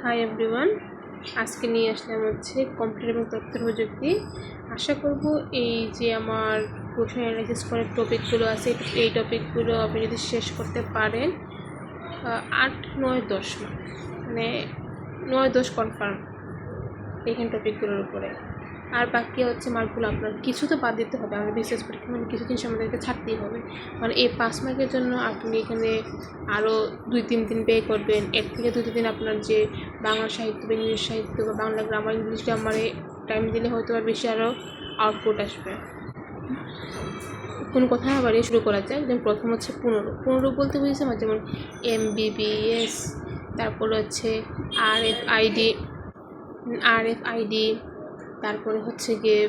Hi everyone, আজকে নিয়ে আসলাম হচ্ছে কম্পিউটার এবং তথ্য প্রযুক্তি। আশা করব এই যে আমার প্রশ্ন অ্যানালাইসিস করার টপিকগুলো আছে, এই টপিকগুলো আপনি যদি শেষ করতে পারেন 8, 9, 10 মানে 9-10 কনফার্ম এইখানে টপিকগুলোর উপরে। আর বাকি হচ্ছে মার্কগুলো আপনার কিছু তো বাদ দিতে হবে। আমরা বিশেষ পরীক্ষা মানে কিছু জিনিস আমাদেরকে ছাড়তেই হবে। মানে এই 5 মার্কের জন্য আপনি এখানে আরও 2-3 দিন পে করবেন। এর থেকে 2 দিন আপনার যে বাংলা সাহিত্য বা ইংলিশ সাহিত্য বা বাংলা গ্রামার ইংলিশ গ্রামারে টাইম দিলে হয়তো আর বেশি আরও আউটপুট আসবে। কোনো কথা না বাড়িয়ে শুরু করা যায়। যেমন প্রথম হচ্ছে পুনরূপ বলতে বুঝেছে আমার, যেমন MBBS, তারপরে হচ্ছে RFID, তারপরে হচ্ছে গিয়ে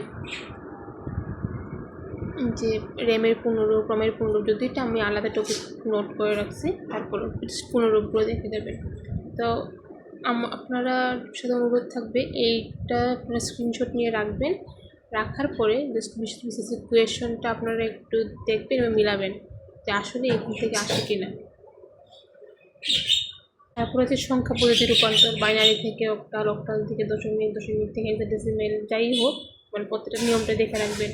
যে র্যামের পুনরূপ যদি এটা আমি আলাদা টপিক নোট করে রাখছি, তারপর পুনরূপগুলো দেখে দেবেন। তো আপনারা সাথে অনুরোধ থাকবে এইটা আপনারা স্ক্রিনশট নিয়ে রাখবেন। রাখার পরে জাস্ট বিশেষ কোয়েশনটা আপনারা একটু দেখবেন এবং মিলাবেন যে আসলে এখান থেকে আসে কিনা। তারপর হচ্ছে সংখ্যা পদ্ধতি রূপান্তর, বাইনারি থেকে অক্টাল থেকে দশমিক থেকে হেক্সাডেসিমেল, যাই হোক মানে প্রত্যেকটা নিয়মটা দেখে রাখবেন।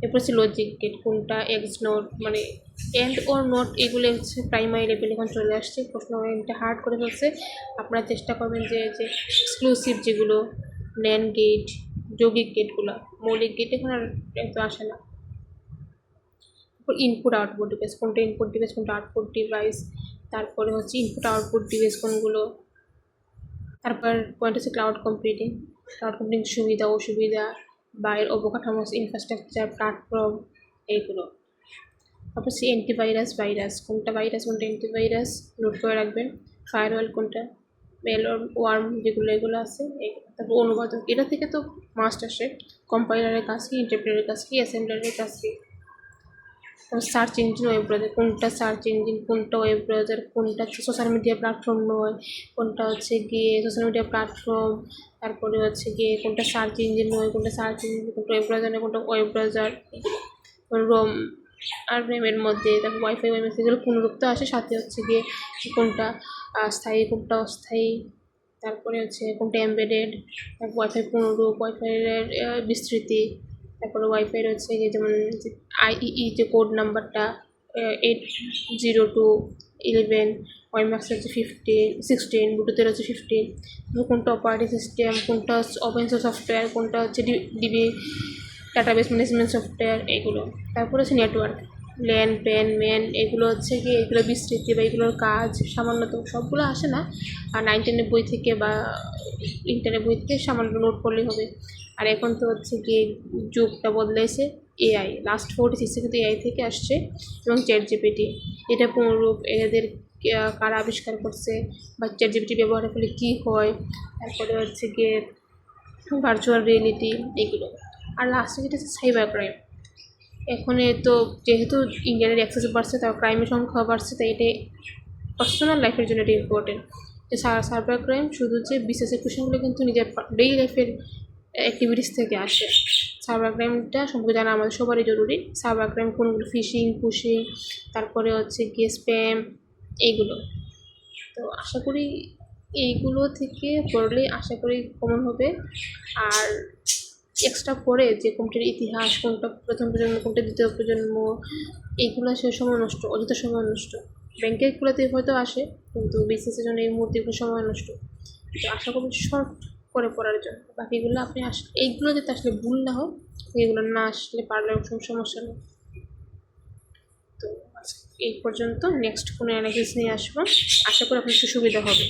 এরপর হচ্ছে লজিক গেট, কোনটা এক্স নোট মানে এন্ড ওর নোট, এগুলো হচ্ছে প্রাইমারি লেভেল এখন চলে আসছে। প্রশ্ন এটা হার্ড করে ফেলছে। আপনারা চেষ্টা করবেন যে এক্সক্লুসিভ যেগুলো ন্যান্ড গেট, যৌগিক গেটগুলো, মৌলিক গেট এখন আর এত আসে না। তারপর ইনপুট আউটপুট ডিভাইস, কোনটা ইনপুট ডিভাইস কোনটা আউটপুট ডিভাইস, তারপরে হচ্ছে ইনপুট আউটপুট ডিভাইস কোনগুলো। তারপর পয়েন্ট হচ্ছে ক্লাউড কম্পিউটিং সুবিধা অসুবিধা, বাইরের অবকাঠামো ইনফ্রাস্ট্রাকচার প্ল্যাটফর্ম এইগুলো। তারপর হচ্ছে অ্যান্টিভাইরাস কোনটা অ্যান্টিভাইরাস নোট করে রাখবেন। ফায়ারওয়াল কোনটা, মেল ওয়ার্ম যেগুলো এগুলো আছে এইগুলো। তারপর অনুবাদক, এটা থেকে তো মাস্ট আসে কম্পাইলারের কাজ কি, ইন্টারপ্রেটারের কাজ কি, অ্যাসেম্বলারের কাজ কি। সার্চ ইঞ্জিন ওয়েব ব্রাউজার, কোনটা সার্চ ইঞ্জিন কোনটা ওয়েব ব্রাউজার, কোনটা সোশ্যাল মিডিয়া প্ল্যাটফর্ম নয়, কোনটা হচ্ছে গিয়ে সোশ্যাল মিডিয়া প্ল্যাটফর্ম, তারপরে হচ্ছে গিয়ে কোনটা সার্চ ইঞ্জিন নয়, কোনটা সার্চ ইঞ্জিন, কোনটা ওয়েব ব্রাউজার নয়, কোনটা ওয়েব ব্রাউজার, রোম আর র্যামের মধ্যে। তারপর ওয়াইফাই এগুলো পুনরূপ তো আসে, সাথে হচ্ছে গিয়ে কোনটা স্থায়ী কোনটা অস্থায়ী, তারপরে হচ্ছে কোনটা এমবেডেড, তারপর ওয়াইফাই পুনরূপ, ওয়াইফাইয়ের বিস্তৃতি, তারপরে ওয়াইফাইয়ের হচ্ছে গিয়ে যেমন IEE যে কোড নাম্বারটা 802.11, ওয়াইম্যাক্স হচ্ছে 16, ব্লুটুথের হচ্ছে 15, কোনটা অপারেটিং সিস্টেম, কোনটা ওপেন সোর্স সফটওয়্যার, কোনটা হচ্ছে DB ডাটাবেস ম্যানেজমেন্ট সফটওয়্যার এইগুলো। তারপরে হচ্ছে নেটওয়ার্ক, ল্যান প্যান ম্যান, এগুলো হচ্ছে কি এগুলো বিস্তৃতি বা এগুলোর কাজ সামান্য, তো সবগুলো আসে না। আর 9, 10 বই থেকে বা ইন্টারের বই থেকে সামান্য নোট করলেই হবে। আর এখন তো হচ্ছে কি যুগটা বদলেছে, AI লাস্ট 46 কিন্তু AI থেকে আসছে, এবং ChatGPT এটা পুনরূপ, এদের কারা আবিষ্কার করছে বা ChatGPT ব্যবহারের ফলে কী হয়, তারপরে হচ্ছে গিয়ে ভার্চুয়াল রিয়েলিটি এগুলো। আর লাস্টে যেটা হচ্ছে সাইবার ক্রাইম। এখন তো যেহেতু ইন্ডিয়ানের অ্যাক্সেস বাড়ছে, তার ক্রাইমের সংখ্যা বাড়ছে, তাই এটা পার্সোনাল লাইফের জন্য এটা ইম্পর্টেন্ট যে সাইবার ক্রাইম শুধু যে বিশেষের কোশ্চেনগুলো কিন্তু নিজের ডেইলি লাইফের অ্যাক্টিভিটিস থেকে আসে। সাইবার ক্রাইমটা সম্পর্কে জানা আমাদের সবারই জরুরি। সাইবার ক্রাইম কোনগুলো, ফিশিং, পুশিং, তারপরে হচ্ছে গিয়ে স্প্যাম এইগুলো। তো আশা করি এইগুলো থেকে পড়লে আশা করি কমন হবে। আর এক্সট্রা পড়ে যে কম্পিউটার ইতিহাস, কোনটা প্রথম প্রজন্ম কোনটা দ্বিতীয় প্রজন্ম, এইগুলো সে সময় নষ্ট, অযথা সময় নষ্ট। ব্যাংকেরগুলোতে হয়তো আসে, কিন্তু বিসিএসের জন্য এই মুহূর্তে এগুলো সময় নষ্ট। তো আশা করব শর্ট করে পড়ার জন্য। বাকিগুলো আপনি এইগুলো যাতে আসলে ভুল না হয়, এগুলো না আসলে পারলে সমস্যা নেই। তো এই পর্যন্ত, নেক্সট কোনো অ্যানালাইসিস নিয়ে আসবো, আশা করি আপনার একটু সুবিধা হবে।